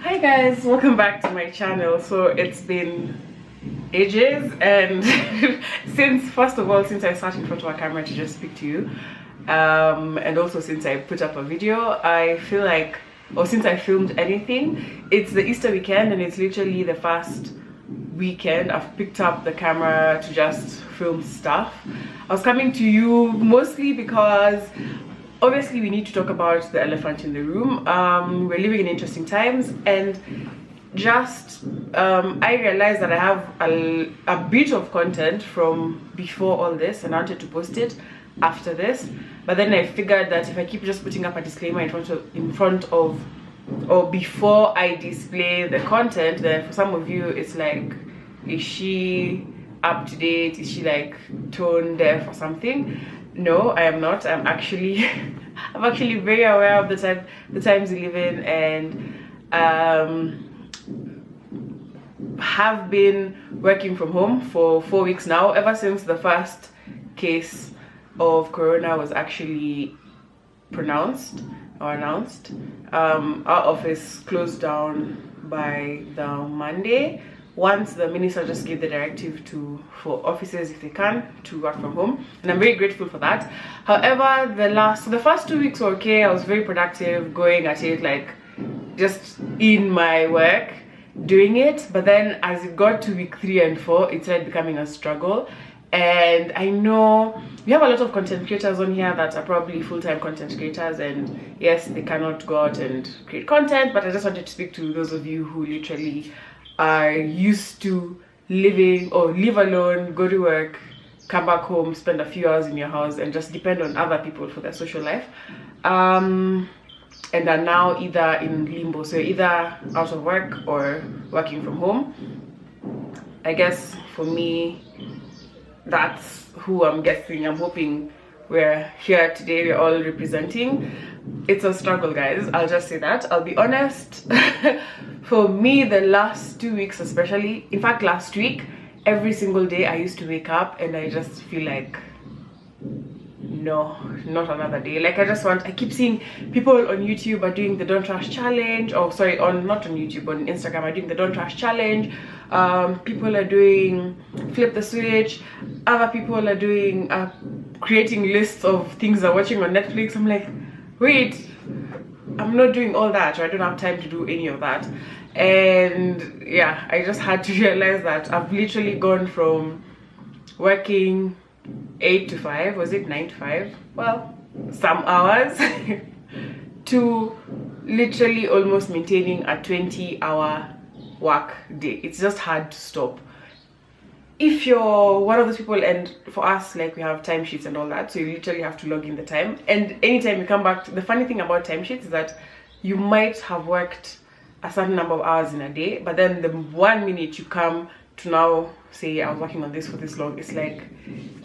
Hi guys, welcome back to my channel. So it's been ages, and since I sat in front of a camera to just speak to you, and also since I put up a video, I feel like, or since I filmed anything, it's the Easter weekend and it's literally the first weekend I've picked up the camera to just film stuff. I was coming to you mostly because obviously we need to talk about the elephant in the room. We're living in interesting times, and just I realized that I have a bit of content from before all this, and I wanted to post it after this. But then I figured that if I keep just putting up a disclaimer in front of or before I display the content, then for some of you it's like, is she up to date? Is she like tone deaf or something? No, I am not. I'm actually very aware of the times we live in, and have been working from home for 4 weeks now, ever since the first case of corona was actually announced. Our office closed down by the Monday, once the minister just gave the directive for offices, if they can, to work from home, and I'm very grateful for that. However, the first 2 weeks were okay. I was very productive, going at it, like just in my work, doing it. But then as it got to week 3 and 4, it started becoming a struggle. And I know we have a lot of content creators on here that are probably full-time content creators, and yes, they cannot go out and create content, but I just wanted to speak to those of you who literally are used to living or live alone, go to work, come back home, spend a few hours in your house, and just depend on other people for their social life, and are now either in limbo, so either out of work or working from home. I guess for me, that's who I'm guessing. I'm hoping we're here today, we're all representing. It's a struggle, guys, I'll just say that. I'll be honest. For me, the last 2 weeks especially, in fact last week, every single day I used to wake up and I just feel like, no, not another day. Like I keep seeing people on YouTube are doing the don't trash challenge, or sorry, not on YouTube, on Instagram are doing the don't trash challenge. People are doing flip the switch, other people are doing creating lists of things they're watching on Netflix. I'm like, wait, I'm not doing all that, or I don't have time to do any of that. And yeah, I just had to realize that I've literally gone from working 8 to 5, was it 9 to 5, well, some hours, to literally almost maintaining a 20-hour work day. It's just hard to stop if you're one of those people. And for us, like, we have timesheets and all that, so you literally have to log in the time, and anytime you come back the funny thing about timesheets is that you might have worked a certain number of hours in a day, but then the 1 minute you come to now say I was working on this for this long, it's like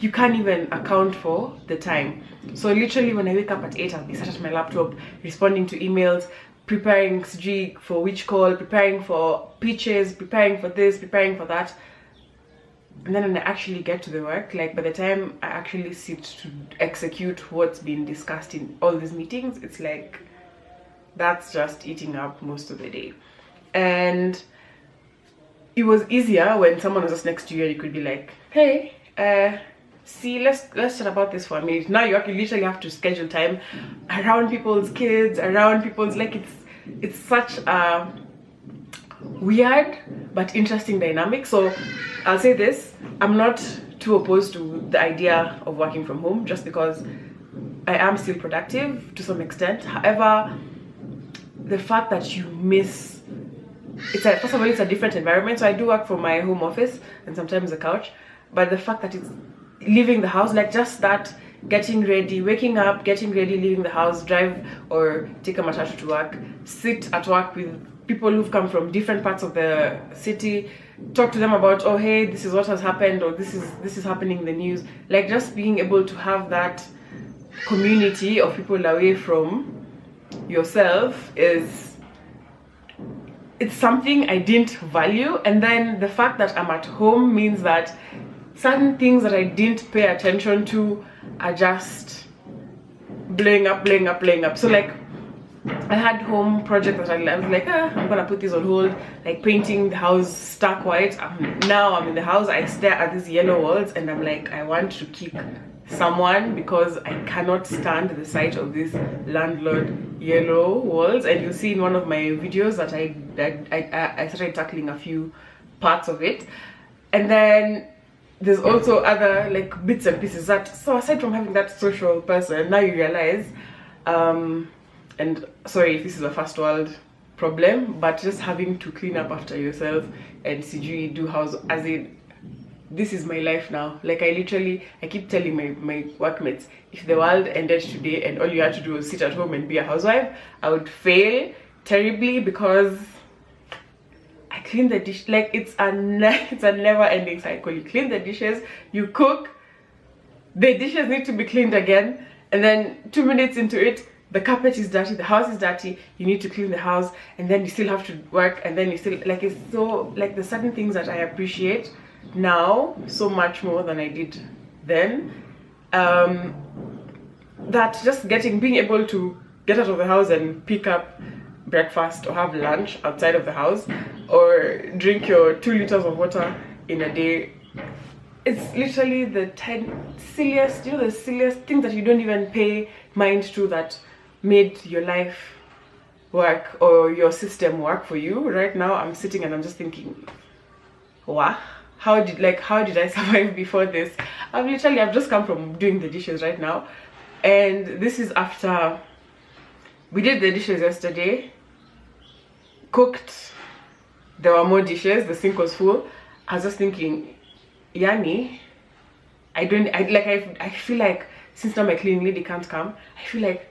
you can't even account for the time. So literally when I wake up at 8, I'll be sat at my laptop responding to emails, preparing for which call, preparing for pitches, preparing for this, preparing for that. And then when I actually get to the work, like by the time I actually sit to execute what's been discussed in all these meetings, it's like that's just eating up most of the day. And it was easier when someone was just next to you and you could be like, hey, see, let's chat about this for a minute. Now you literally have to schedule time around people's kids, around people's, like, it's such a weird but interesting dynamic. So I'll say this, I'm not too opposed to the idea of working from home, just because I am still productive to some extent. However, the fact that you miss, first of all, it's a different environment. So I do work from my home office and sometimes the couch, but the fact that it's leaving the house, like just that, getting ready, waking up, getting ready, leaving the house, drive or take a matatu to work, sit at work with people who've come from different parts of the city, talk to them about, oh hey, this is what has happened, or this is happening in the news. Like just being able to have that community of people away from yourself it's something I didn't value. And then the fact that I'm at home means that certain things that I didn't pay attention to are just blowing up. So like I had home projects that I was like, I'm gonna put this on hold, like painting the house stark white. Now I'm in the house, I stare at these yellow walls and I'm like, I want to kick someone because I cannot stand the sight of these landlord yellow walls. And you'll see in one of my videos that I started tackling a few parts of it. And then there's also other like bits and pieces that, so aside from having that social person, now you realize, and sorry if this is a first world problem, but just having to clean up after yourself and CG do house, as in, this is my life now. Like I keep telling my workmates, if the world ended today and all you had to do was sit at home and be a housewife, I would fail terribly, because I clean the dish, like it's a never-ending cycle. You clean the dishes, you cook, the dishes need to be cleaned again, and then 2 minutes into it, the carpet is dirty, the house is dirty, you need to clean the house, and then you still have to work, and then you still, like, it's so, like, there's certain things that I appreciate now so much more than I did then, that just being able to get out of the house and pick up breakfast or have lunch outside of the house, or drink your 2 liters of water in a day, it's literally the silliest, the silliest things that you don't even pay mind to, that made your life work or your system work for you. Right now I'm sitting and I'm just thinking, wow, how did I survive before this? I've just come from doing the dishes right now, and this is after we did the dishes yesterday, cooked, there were more dishes, the sink was full. I was just thinking, Yani, I feel like since now my cleaning lady can't come, I feel like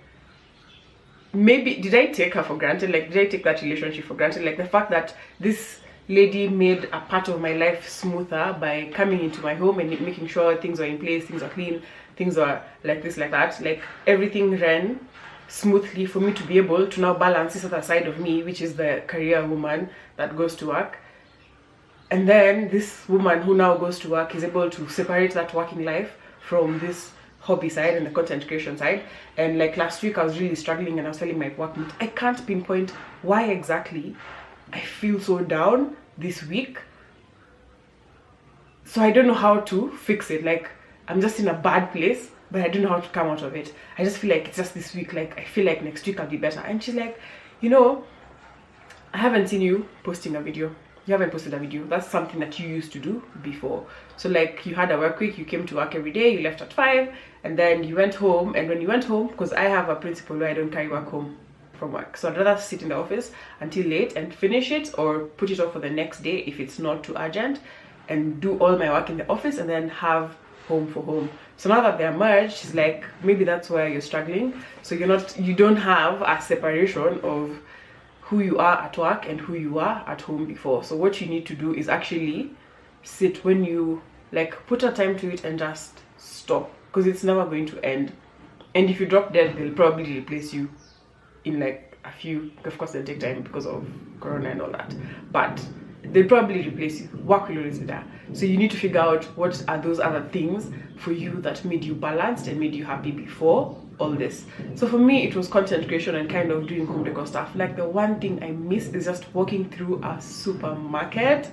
maybe, did I take her for granted? Like, did I take that relationship for granted? Like, the fact that this lady made a part of my life smoother by coming into my home and making sure things are in place, things are clean, things are like this, like that, like everything ran smoothly for me to be able to now balance this other side of me, which is the career woman that goes to work. And then this woman who now goes to work is able to separate that working life from this hobby side and the content creation side. And like last week I was really struggling, and I was telling my workmate, I can't pinpoint why exactly I feel so down this week, so I don't know how to fix it. Like, I'm just in a bad place, but I don't know how to come out of it. I just feel like it's just this week, like I feel like next week I'll be better. And she's like, I haven't seen you posting a video. You haven't posted a video. That's something that you used to do before. So like, you had a work week, you came to work every day, you left at 5, and then you went home. And when you went home, because I have a principle where I don't carry work home from work, so I'd rather sit in the office until late and finish it, or put it off for the next day if it's not too urgent, and do all my work in the office and then have home for home. So now that they're merged, she's like, maybe that's where you're struggling. So you don't have a separation of who you are at work and who you are at home before. So what you need to do is actually sit, when you like put a time to it and just stop, because it's never going to end. And if you drop dead, they'll probably replace you in like a few, of course they'll take time because of corona and all that, but they'll probably replace you. Work will always be there. So you need to figure out what are those other things for you that made you balanced and made you happy before all this. So for me, it was content creation and kind of doing home decor stuff. Like, the one thing I miss is just walking through a supermarket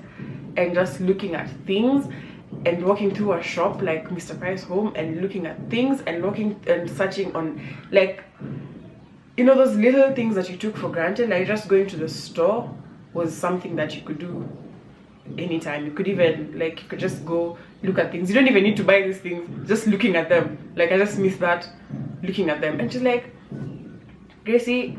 and just looking at things, and walking through a shop like Mr. Price Home and looking at things and looking and searching on, like, those little things that you took for granted. Like, just going to the store was something that you could do anytime. You could even, like, you could just go look at things. You don't even need to buy these things, just looking at them. Like, I just miss that, looking at them. And she's like, Gracie,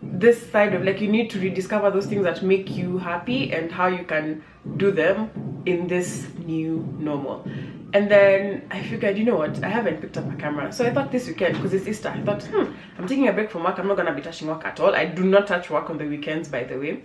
this side of, like, you need to rediscover those things that make you happy and how you can do them in this new normal. And then I figured, you know what, I haven't picked up a camera. So I thought this weekend, because it's Easter, I thought, I'm taking a break from work. I'm not going to be touching work at all. I do not touch work on the weekends, by the way.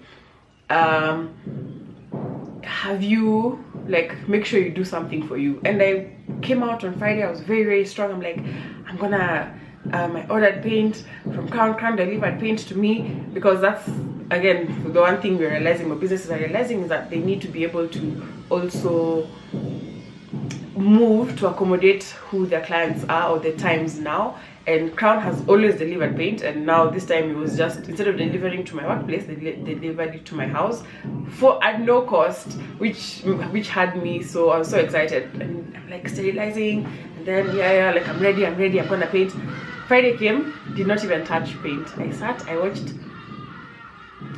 Have you, like, make sure you do something for you. And I came out on Friday. I was very, very strong. I'm like, I'm going to, I ordered paint from Crown delivered paint to me, because that's, again, the one thing we're realizing, what businesses are realizing, is that they need to be able to also move to accommodate who their clients are or the times now. and Crown has always delivered paint, and now this time it was just, instead of delivering to my workplace, they delivered it to my house for at no cost, which had me so, I was so excited, and I'm like sterilizing, and then yeah, like I'm ready, I'm gonna paint. Friday came, did not even touch paint. I sat, I watched,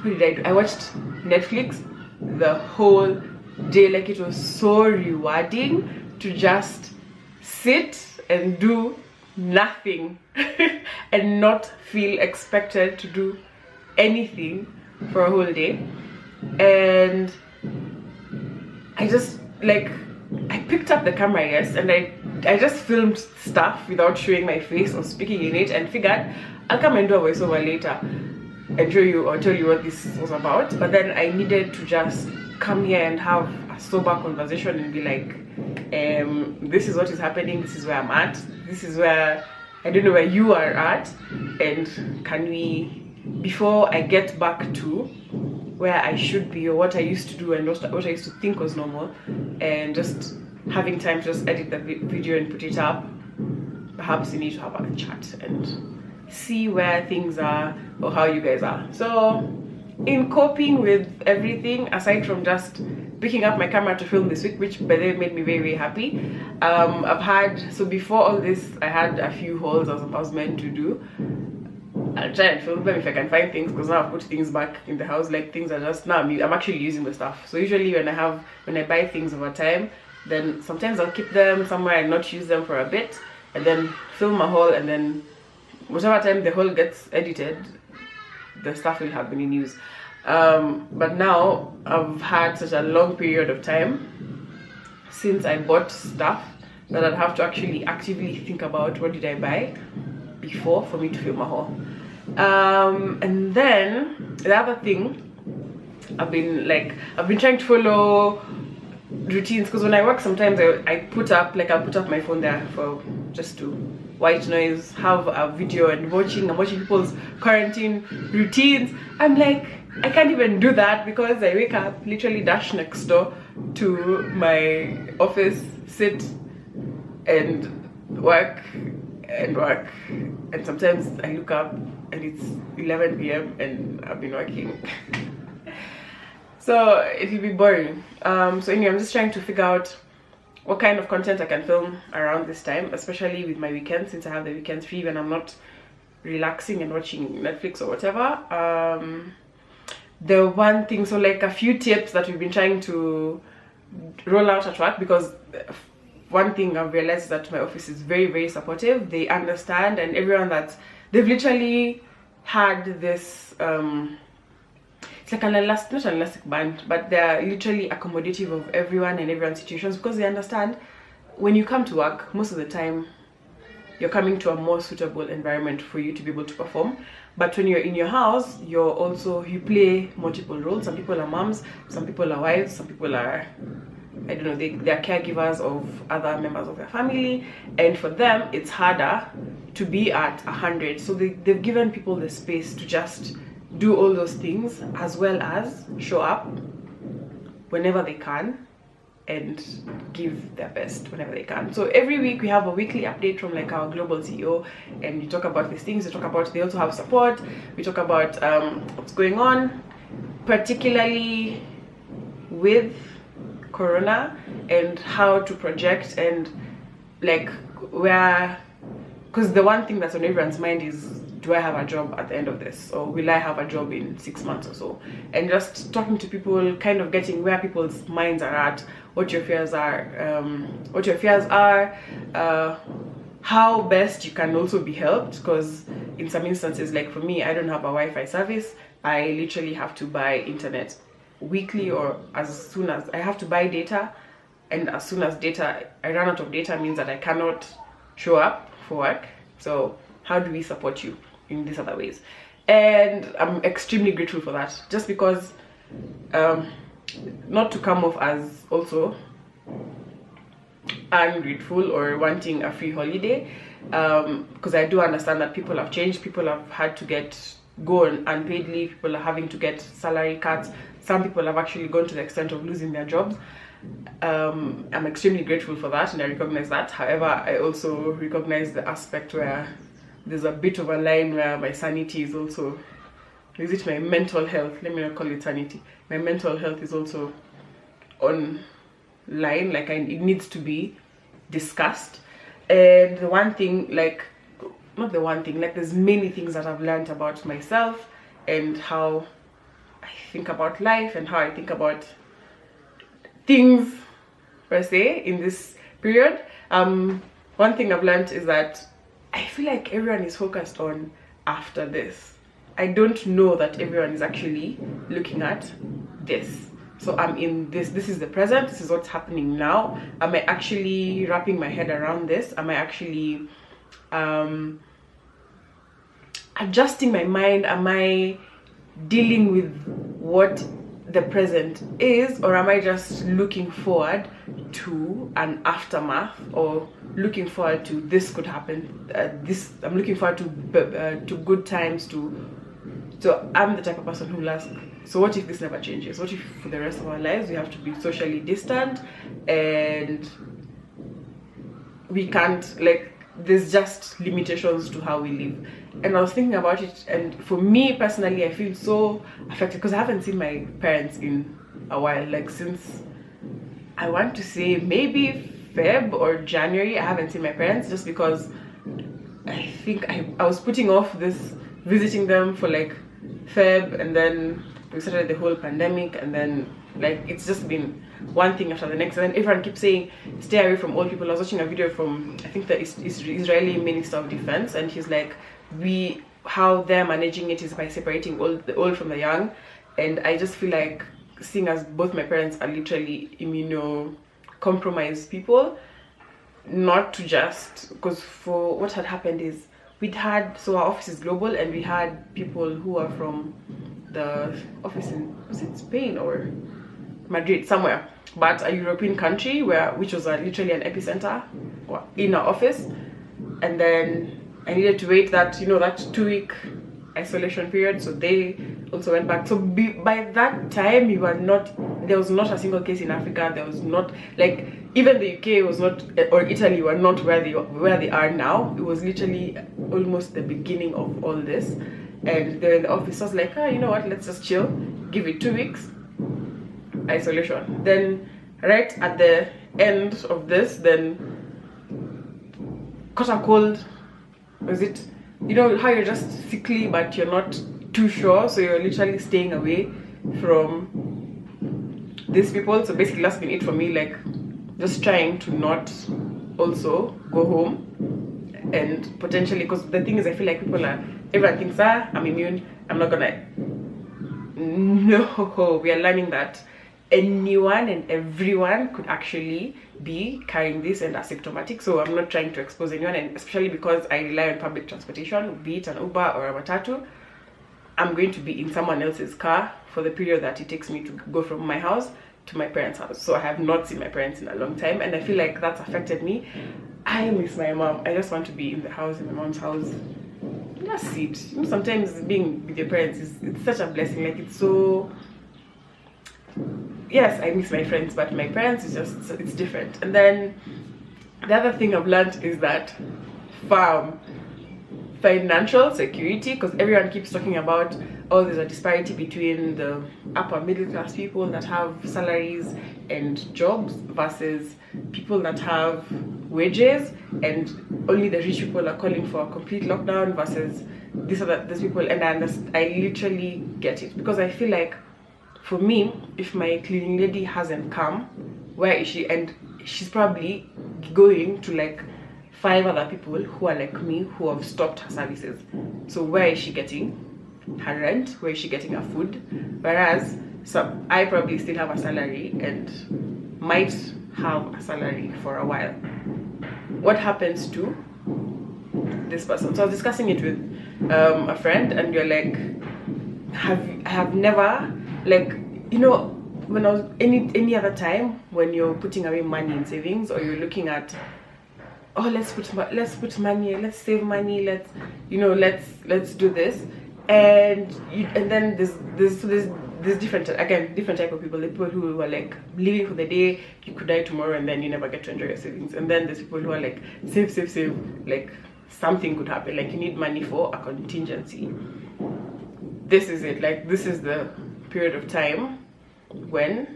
what did I do? I watched Netflix the whole day. Like, it was so rewarding to just sit and do nothing and not feel expected to do anything for a whole day. And I just, like, I picked up the camera, yes, and I just filmed stuff without showing my face or speaking in it, and figured I'll come and do a voiceover later and show you or tell you what this was about. But then I needed to just come here and have a sober conversation and be like, this is what is happening, this is where I'm at, this is where, I don't know where you are at, and can we, before I get back to where I should be or what I used to do and what I used to think was normal, and just having time to just edit the video and put it up, perhaps we need to have a chat and see where things are or how you guys are. So in coping with everything, aside from just picking up my camera to film this week, which by the way made me very, very happy, I've had, so before all this, I had a few hauls I was meant to do. I'll try and film them if I can find things, because now I've put things back in the house. Like, things are just, now I'm actually using the stuff. So usually when I buy things over time, then sometimes I'll keep them somewhere and not use them for a bit, and then film a haul, and then whatever time the haul gets edited, the stuff will have been in use. But now I've had such a long period of time since I bought stuff that I'd have to actually actively think about what did I buy before for me to film a haul. And then the other thing, I've been trying to follow routines, because when I work sometimes I put up, like, I'll put up my phone there for just to white noise, have a video, and I'm watching people's quarantine routines. I'm like, I can't even do that, because I wake up, literally dash next door to my office, sit and work, and sometimes I look up and it's 11 p.m. and I've been working. So it'll be boring. So anyway, I'm just trying to figure out what kind of content I can film around this time, especially with my weekends, since I have the weekends free when I'm not relaxing and watching Netflix or whatever. The one thing, so like a few tips that we've been trying to roll out at work, because one thing I've realized is that my office is very, very supportive. They understand, and everyone they've literally had this, it's like not an elastic band, but they're literally accommodative of everyone and everyone's situations, because they understand when you come to work, most of the time you're coming to a more suitable environment for you to be able to perform. But when you're in your house, you play multiple roles. Some people are moms, some people are wives, some people are, I don't know, they're caregivers of other members of their family, and for them it's harder to be at 100. So they've given people the space to just do all those things, as well as show up whenever they can and give their best whenever they can. So every week we have a weekly update from like our global CEO, and we talk about these things. They also have support. We talk about what's going on, particularly with Corona, and how to project, and like where, because the one thing that's on everyone's mind is, do I have a job at the end of this, or will I have a job in 6 months or so? And just talking to people, kind of getting where people's minds are at, what your fears are, how best you can also be helped, because in some instances, like for me, I don't have a Wi-Fi service. I literally have to buy internet weekly, or as soon as I have to buy data, and as soon as I run out of data, means that I cannot show up for work. So how do we support you in these other ways? And I'm extremely grateful for that, just because not to come off as also ungrateful or wanting a free holiday, because I do understand that people have changed. People have had to go on unpaid leave. People are having to get salary cuts. Some people have actually gone to the extent of losing their jobs. I'm extremely grateful for that, and I recognize that. However, I also recognize the aspect where there's a bit of a line where my sanity is also, is it my mental health, let me not call it sanity, my mental health is also on line, like it needs to be discussed. And the one thing, like, not the one thing, like there's many things that I've learned about myself and how I think about life and how I think about things per se in this period. One thing I've learned is that I feel like everyone is focused on after this. I don't know that everyone is actually looking at this. So I'm in this is the present, this is what's happening now. Am I actually wrapping my head around this? Am I actually adjusting my mind? Am I dealing with what the present is, or am I just looking forward to an aftermath, or looking forward to this could happen, I'm looking forward to good times, so I'm the type of person who asks, so what if this never changes? What if for the rest of our lives we have to be socially distant and we can't, like, there's just limitations to how we live? And I was thinking about it, and for me personally, I feel so affected because I haven't seen my parents in a while, like since, I want to say maybe Feb or January. I haven't seen my parents just because I think I was putting off this visiting them for like Feb, and then we started the whole pandemic, and then like it's just been one thing after the next, and then everyone keeps saying stay away from old people. I was watching a video from, I think, the Israeli Minister of Defense, and he's like, how they're managing it is by separating the old from the young. And I just feel like, seeing as both my parents are literally immunocompromised people, not to just, because for what had happened is so our office is global, and we had people who are from the office in, was it Spain or Madrid, somewhere, but a European country, which was literally an epicenter in our office. And then I needed to wait that 2-week isolation period, so they also went back. So by that time, there was not a single case in Africa. There was not, like, even the UK was not, or Italy were not where they are now. It was literally almost the beginning of all this, and they're in the office. I was like, you know what, let's just chill, give it 2 weeks isolation. Then right at the end of this, then caught a cold. Was it, how you're just sickly but you're not too sure, so you're literally staying away from these people? So basically that's been it for me, like just trying to not also go home, and potentially, because the thing is, I feel like everyone thinks I'm immune, I'm not gonna, no, we are learning that anyone and everyone could actually be carrying this and asymptomatic. So I'm not trying to expose anyone, and especially because I rely on public transportation, be it an Uber or a Matatu, I'm going to be in someone else's car for the period that it takes me to go from my house to my parents' house. So I have not seen my parents in a long time, and I feel like that's affected me. I miss my mom. I just want to be in the house, in my mom's house. Just sit. Sometimes being with your parents it's such a blessing. Like, it's so, yes, I miss my friends, but my parents is just, it's different. And then the other thing I've learned is that financial security, because everyone keeps talking about, there's a disparity between the upper middle class people that have salaries and jobs versus people that have wages, and only the rich people are calling for a complete lockdown versus these people. And I literally get it, because I feel like, for me, if my cleaning lady hasn't come, where is she? And she's probably going to like 5 other people who are like me, who have stopped her services. So where is she getting her rent? Where is she getting her food? Whereas I probably still have a salary and might have a salary for a while. What happens to this person? So I was discussing it with a friend, and you're like, I have never, like, when I was any other time when you're putting away money in savings, or you're looking at, let's put money, let's save money, let's do this, and then there's different type of people. The people who are like living for the day, you could die tomorrow and then you never get to enjoy your savings. And then there's people who are like save, like something could happen, like you need money for a contingency. This is it. Like, this is the period of time when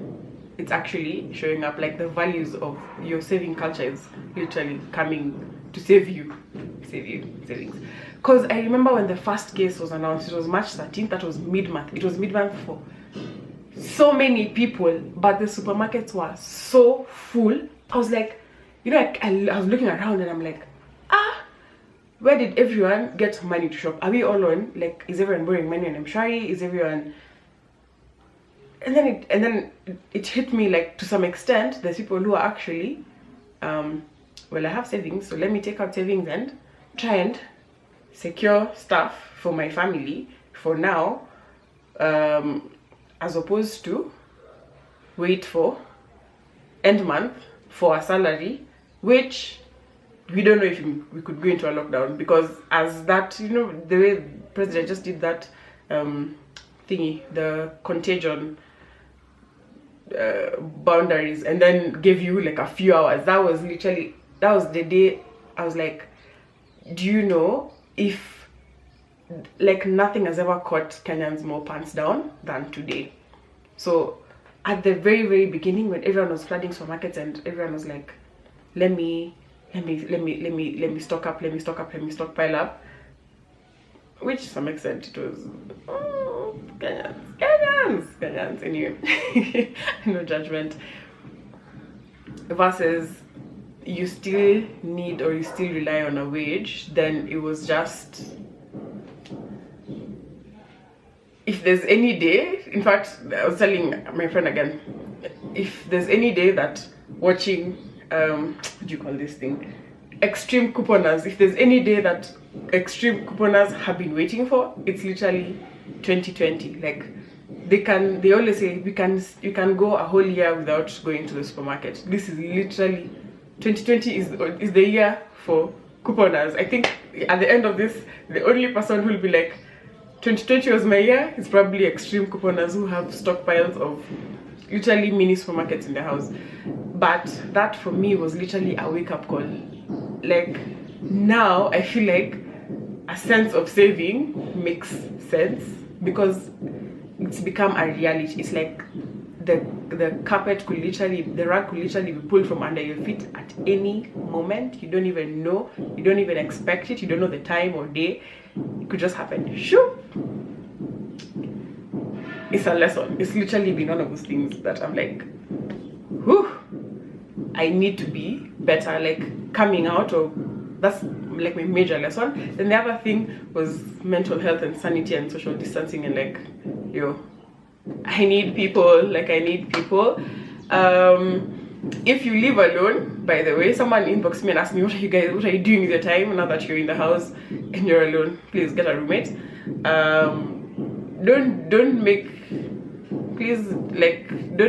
it's actually showing up. Like, the values of your saving culture is literally coming to save you savings. Because I remember when the first case was announced, it was March 13th. That was mid-month. It was mid-month for so many people, but the supermarkets were so full. I was like, you know, I was looking around and I'm like, where did everyone get money to shop? Are we all on, like, is everyone borrowing money on M-Shari? Is everyone... And then it hit me, like, to some extent, there's people who are actually, well, I have savings, so let me take out savings and try and secure stuff for my family for now, as opposed to wait for end month for a salary, which we don't know if we could go into a lockdown, because as that, you know, the way the president just did that thingy, the contagion boundaries, and then gave you like a few hours. That was the day I was like, do you know if, like, nothing has ever caught Kenyans more pants down than today? So at the very beginning, when everyone was flooding supermarkets and everyone was like, let me stock up, let me stockpile up, which to some extent it was Kenyans anyway. No judgment. Versus you still need, or you still rely on a wage, then it was just, if there's any day, in fact, I was telling my friend again, if there's any day that watching what do you call this thing, extreme couponers, if there's any day that extreme couponers have been waiting for, it's literally 2020. Like, they always say you can go a whole year without going to the supermarket. This is literally 2020 is the year for couponers. I think at the end of this, the only person who will be like, 2020 was my year, is probably extreme couponers who have stockpiles of literally mini supermarkets in their house. But that for me was literally a wake-up call. Like, now I feel like a sense of saving makes sense, because it's become a reality. It's like the carpet could literally, the rug could literally be pulled from under your feet at any moment. You don't even know, you don't even expect it, you don't know the time or day. It could just happen. Shoo! It's a lesson. It's literally been one of those things that I'm like, whew, I need to be better, like, coming out of, that's like my major lesson. Then the other thing was mental health and sanity and social distancing, and like, I need people. If you live alone, by the way, someone inboxed me and asked me, what are you doing with your time now that you're in the house and you're alone? Please get a roommate. Don't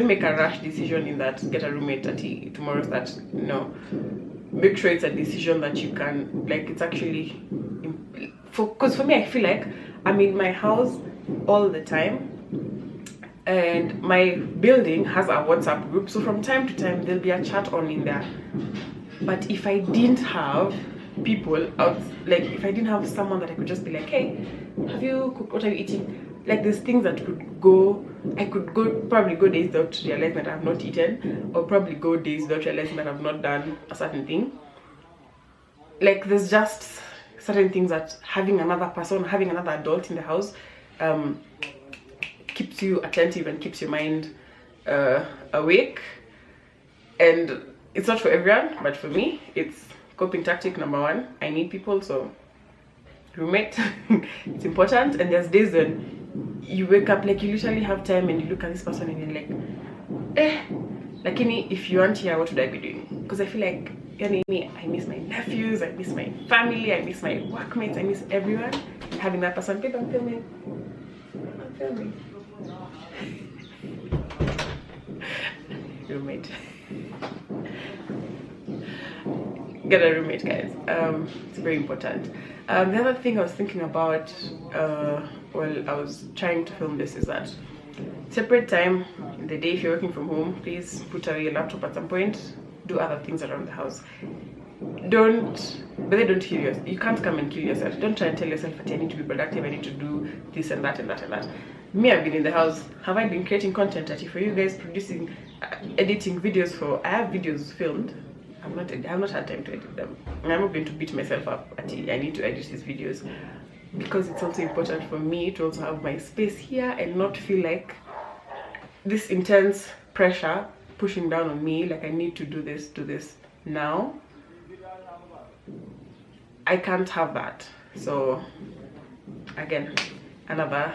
make a rash decision in that get a roommate at tomorrow start. No, make sure it's a decision that you can, like, it's actually, because for me, I feel like I'm in my house all the time, and my building has a WhatsApp group, so from time to time there'll be a chat on in there. But if I didn't have people out, like, if I didn't have someone that I could just be like, hey, have you cooked, what are you eating? Like, there's things that I could probably go days without realizing that I have not eaten, or probably go days without realizing that I've not done a certain thing. Like, there's just certain things that having another person, having another adult in the house, keeps you attentive and keeps your mind awake. And it's not for everyone, but for me, it's coping tactic number one. I need people, so roommate, it's important. And there's days when you wake up, like, you literally have time and you look at this person and you're like, like, if you aren't here, what would I be doing? Because I feel like, me, I miss my nephews, I miss my family, I miss my workmates, I miss everyone. Having that person, babe, I'm filming. Roommate. Get a roommate, guys. It's very important. The other thing I was thinking about while I was trying to film this is that separate time in the day. If you're working from home, please put away your laptop at some point, do other things around the house. but they don't kill yourself. You can't come and kill yourself. Don't try and tell yourself that I need to be productive, I need to do this and that and that and that. Me, I've been in the house. Have I been creating content for you guys, producing, editing videos for? I have videos filmed. I've not had time to edit them. And I'm not going to beat myself up at it. I need to edit these videos because it's also important for me to also have my space here and not feel like this intense pressure pushing down on me, like I need to do this now. I can't have that. So again, another,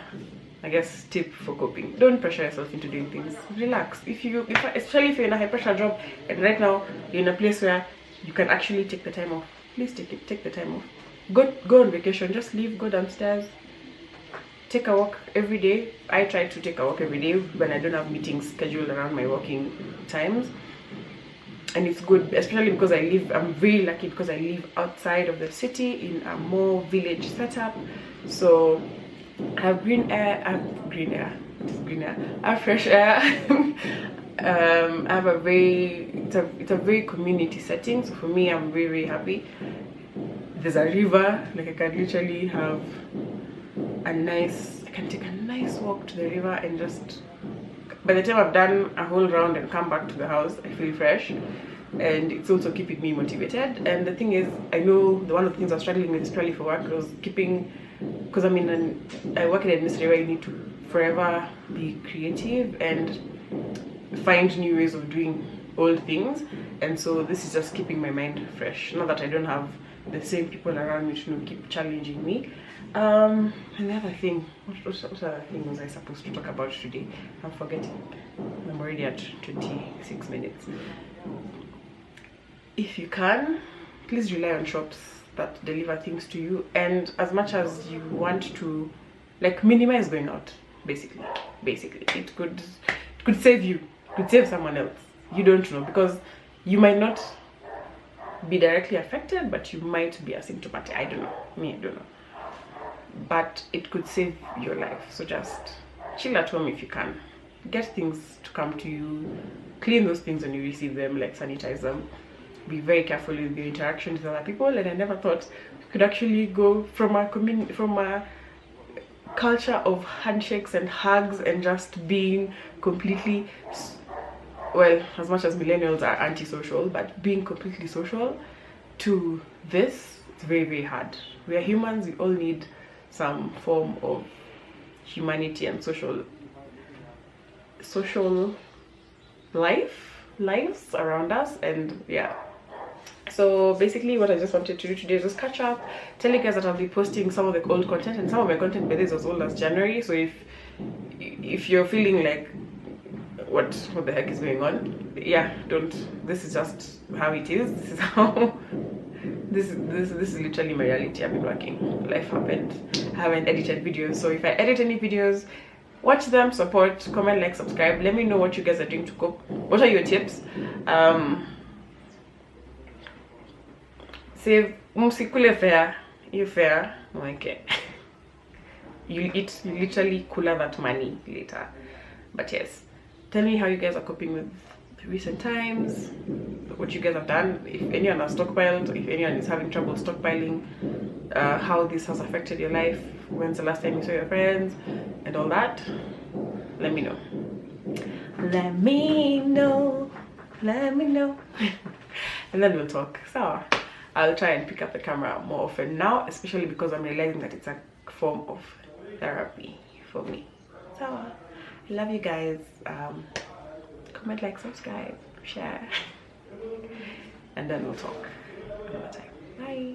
I guess, tip for coping: don't pressure yourself into doing things. Relax. Especially if you're in a high pressure job and right now you're in a place where you can actually take the time off, please take the time off. Go on vacation. Just leave, go downstairs, take a walk every day. I try to take a walk every day when I don't have meetings scheduled around my working times, and it's good, especially because I'm very lucky because I live outside of the city in a more village setup. So I have green air. I have fresh air. I have it's a very community setting. So for me, I'm very happy. There's a river, like I can literally have I can take a nice walk to the river, and just by the time I've done a whole round and come back to the house, I feel fresh, and it's also keeping me motivated. And the thing is, I know one of the things I was struggling with, especially for work, was because I work in an industry where you need to forever be creative and find new ways of doing old things, and so this is just keeping my mind fresh. Not that I don't have the same people around me to keep challenging me. And the other thing, what other thing was I supposed to talk about today? I'm forgetting. I'm already at 26 minutes. If you can, please rely on shops that deliver things to you, and as much as you want to, like, minimize going out. Basically it could save you, could save someone else. You don't know, because you might not be directly affected, but you might be asymptomatic. I don't know, I don't know, but it could save your life. So just chill at home if you can. Get things to come to you, clean those things when you receive them, like sanitize them. Be very careful with your interactions with other people. And I never thought you could actually go from a culture of handshakes and hugs and just being completely, well, as much as millennials are antisocial, but being completely social, to this, it's very, very hard. We are humans. We all need some form of humanity and social lives around us. And yeah, so basically what I just wanted to do today is just catch up, tell you guys that I'll be posting some of the old content, and some of my content by this was old as January. So if you're feeling like what the heck is going on, yeah, this is just how it is. This is how this is literally my reality. I've been working, life happened. I haven't edited videos, so if I edit any videos, watch them, support, comment, like, subscribe. Let me know what you guys are doing to cope. What are your tips? Save musikule fair, you fair, okay. You literally cooler that money later. But yes, tell me how you guys are coping with recent times, what you guys have done, if anyone has stockpiled, if anyone is having trouble stockpiling, how this has affected your life, when's the last time you saw your friends, and all that. Let me know. And then we'll talk. So I'll try and pick up the camera more often now, especially because I'm realizing that it's a form of therapy for me. So I love you guys. Comment, like, subscribe, share, and then we'll talk another time. Bye.